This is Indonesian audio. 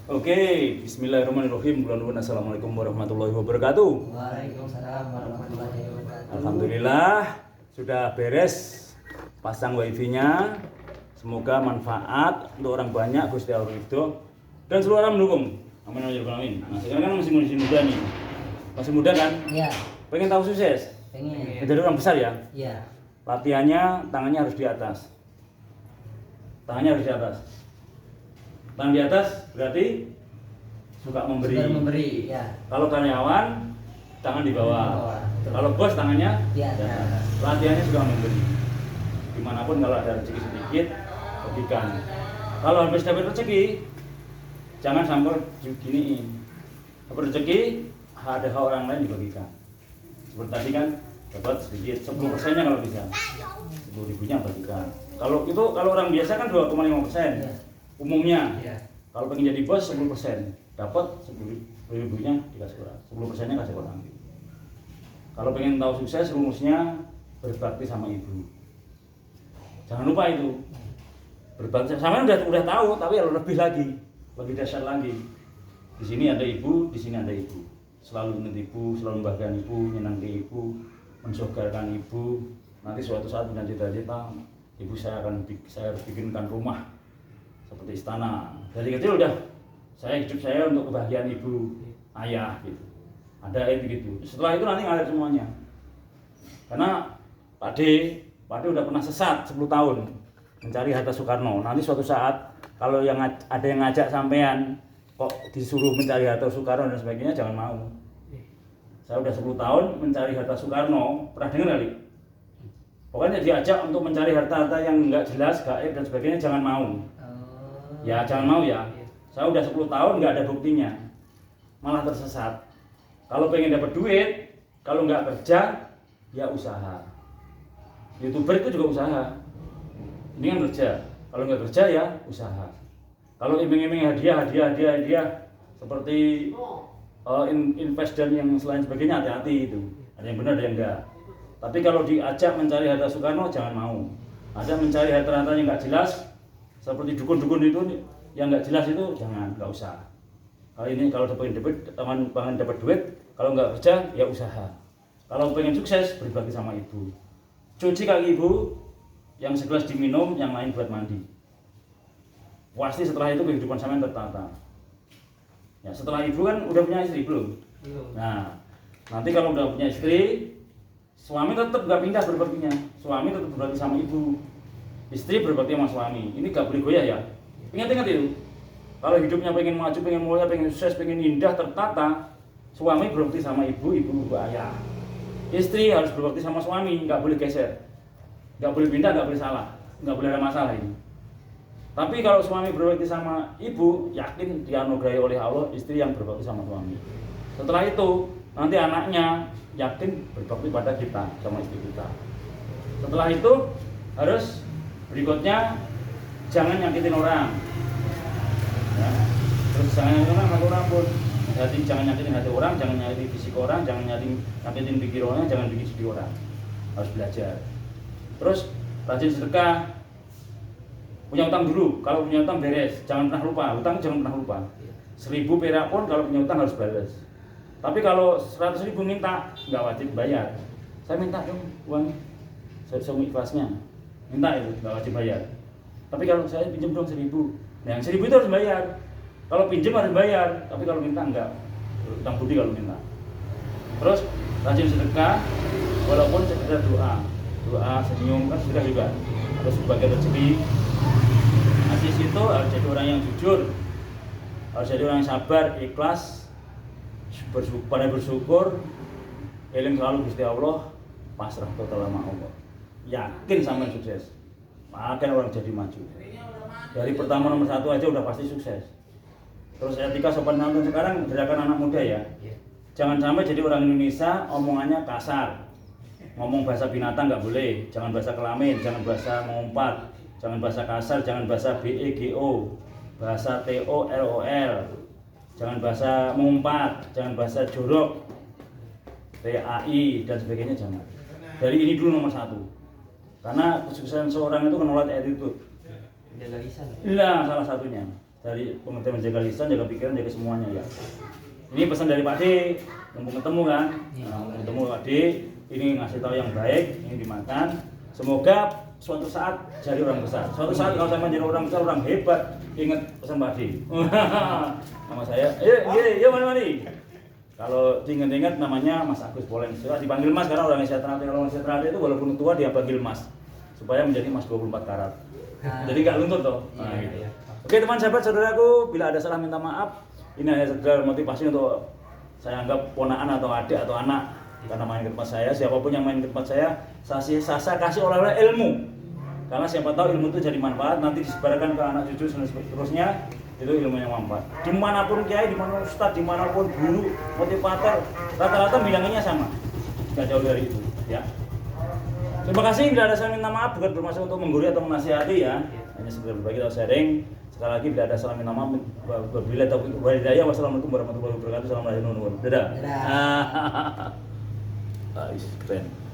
Oke, bismillahirrahmanirrahim. Assalamualaikum warahmatullahi wabarakatuh. Waalaikumsalam warahmatullahi wabarakatuh. Alhamdulillah sudah beres pasang wifi-nya. Semoga manfaat untuk orang banyak, Gusti Allah ridho dan seluruh orang mendukung. Amin ya rabbal alamin. Nah, sekarang kan masih muda nih. Masih muda kan? Iya. Pengen tahu sukses? Pengen. Jadi orang besar ya? Iya. Latihannya tangannya harus di atas. Tangannya harus di atas. Tangan di atas berarti suka memberi. Suka memberi, ya. Kalau karyawan tangan di bawah. Betul. Kalau bos tangannya Di atas. Latihannya suka memberi. Dimanapun kalau ada rezeki sedikit bagikan. Kalau habis dapat rezeki jangan sampai diginiin. Dapat rezeki ada hak orang lain dibagikan. Seperti tadi kan dapat sedikit 10%-nya kalau bisa. 10.000-nya bagikan. Kalau orang biasa kan 2,5%. Ya. Umumnya. Iya. Kalau pengen jadi bos 10%, dapat 10.000-nya dikasih orang. 10%-nya kasih orang. Kalau pengen tahu sukses, rumusnya berbakti sama ibu. Jangan lupa itu. Berbakti sama udah tahu, tapi lebih lagi, lebih dahsyat lagi. Di sini ada ibu, di sini ada ibu. Selalu ingat ibu, selalu membahagiakan ibu, menyenangkan ibu, mensyukurkan ibu. Nanti suatu saat punya cita-cita, ibu saya harus bikinkan rumah seperti istana. Dari kecil udah hidup saya untuk kebahagiaan ibu, ayah gitu. Ada itu gitu. Setelah itu nanti ngalir semuanya. Karena Pak D udah pernah sesat 10 tahun mencari harta Soekarno. Nanti suatu saat kalau ada yang ngajak sampean kok disuruh mencari harta Soekarno dan sebagainya, jangan mau. Saya udah 10 tahun mencari harta Soekarno, pernah dengar kali? Pokoknya diajak untuk mencari harta-harta yang enggak jelas, gaib dan sebagainya, jangan mau. Ya jangan mau ya. Saya udah 10 tahun nggak ada buktinya, malah tersesat. Kalau pengen dapat duit, kalau nggak kerja, ya usaha. YouTuber itu juga usaha. Ini kan kerja. Kalau nggak kerja ya usaha. Kalau iming-iming hadiah seperti invest dan yang selain sebagainya, hati-hati itu. Ada yang benar, ada yang enggak. Tapi kalau diajak mencari harta Soekarno, jangan mau. Ada mencari harta-harta yang nggak jelas, seperti dukun-dukun itu yang nggak jelas itu nggak usah. Kalau pengen dapat duit, kalau nggak kerja ya usaha. Kalau pengen sukses, berbagi sama ibu. Cuci kaki ibu, yang segelas diminum, yang lain buat mandi. Pasti setelah itu kehidupan sampean tertata. Ya setelah ibu kan udah punya istri belum? Nah, nanti kalau udah punya istri, suami tetap nggak pindah berbaginya. Suami tetap berbagi sama ibu. Istri berbakti sama suami, ini gak boleh goyah ya. Ingat-ingat itu. Kalau hidupnya pengen maju, pengen mulia, pengen sukses, pengen indah, tertata, suami berbakti sama ibu, ibu ayah. Istri harus berbakti sama suami, gak boleh geser, gak boleh pindah, gak boleh salah, gak boleh ada masalah ini. Tapi kalau suami berbakti sama ibu, yakin dianugerahi oleh Allah istri yang berbakti sama suami. Setelah itu, nanti anaknya yakin berbakti pada kita, sama istri kita. Setelah itu, harus berikutnya jangan nyakitin orang, ya. Terus jangan nyakitin orang pun. Jadi jangan nyakitin hati orang, jangan nyakitin fisik orang, jangan nyakitin pikirannya, jangan bikin sedih orang. Harus belajar. Terus rajin sedekah. Punya utang dulu, kalau punya utang beres, jangan pernah lupa. Utang jangan pernah lupa. 1.000 perak pun kalau punya utang harus balas. Tapi kalau 100.000 minta, nggak wajib bayar. Saya minta dong uang, saya bisa ikhlasnya. Minta itu, nggak wajib bayar. Tapi kalau saya pinjam dong 1.000, nah yang 1.000 itu harus bayar. Kalau pinjam harus bayar, tapi kalau minta enggak. Utang budi kalau minta. Terus rajin sedekah, walaupun sekedar doa senyum kan sedekah juga. Terus sebagai rezeki. Asis itu harus jadi orang yang jujur, harus jadi orang yang sabar, ikhlas, bersyukur, eling selalu Gusti Allah, pasrah total sama Allah. Yakin sampai sukses, makin orang jadi maju. Dari pertama nomor 1 aja udah pasti sukses. Terus etika sopan santun sekarang gerakan anak muda ya. Jangan sampai jadi orang Indonesia omongannya kasar, ngomong bahasa binatang nggak boleh, jangan bahasa kelamin, jangan bahasa mengumpat, jangan bahasa kasar, jangan bahasa BEGO, bahasa TOLOL, jangan bahasa mengumpat, jangan bahasa jorok, TAI dan sebagainya jangan. Dari ini dulu nomor 1. Karena kesuksesan seorang itu kan melihat attitude. Jaga lisan. Iya, salah satunya. dari pengertian menjaga lisan, jaga pikiran, jaga semuanya ya. Ini pesan dari Pak D, mumpung ketemu kan, mumpung ketemu Pak D, ini ngasih tahu yang baik, ini dimakan. Semoga suatu saat jadi orang besar. Suatu saat kalau saya menjadi orang besar, orang hebat, ingat pesan Pak D. Nama saya, iya mari. Kalau diingat-ingat namanya Mas Agus Poleng. Sudah dipanggil Mas karena orang Setrate. Kalau orang Setrate itu walaupun tua dia panggil Mas supaya menjadi Mas 24 karat. Jadi nggak luntur toh. Nah, gitu. Oke teman sahabat saudaraku, bila ada salah minta maaf. Ini hanya sekedar motivasi untuk saya anggap ponakan atau adik atau anak karena main ke tempat saya. Siapapun yang main ke tempat saya kasih oleh-oleh ilmu. Karena siapa tahu ilmu itu jadi manfaat, nanti disebarkan ke anak cucu dan seterusnya. Itu ilmu yang manfaat. Dimanapun kiai, dimanapun ustadz, dimanapun guru, motivator, rata-rata bilangannya sama. Nggak jauh dari itu, ya. Terima kasih. Bila ada saya minta maaf, bukan bermaksud untuk menggurui atau menasihati ya. Hanya sekedar berbagi atau sharing. Sekali lagi bila ada salah minta maaf, wabillahi taufiq wal hidayah. Wassalamualaikum warahmatullahi wabarakatuh. Assalamualaikum warahmatullahi wabarakatuh. Dadah. Dadah. Keren.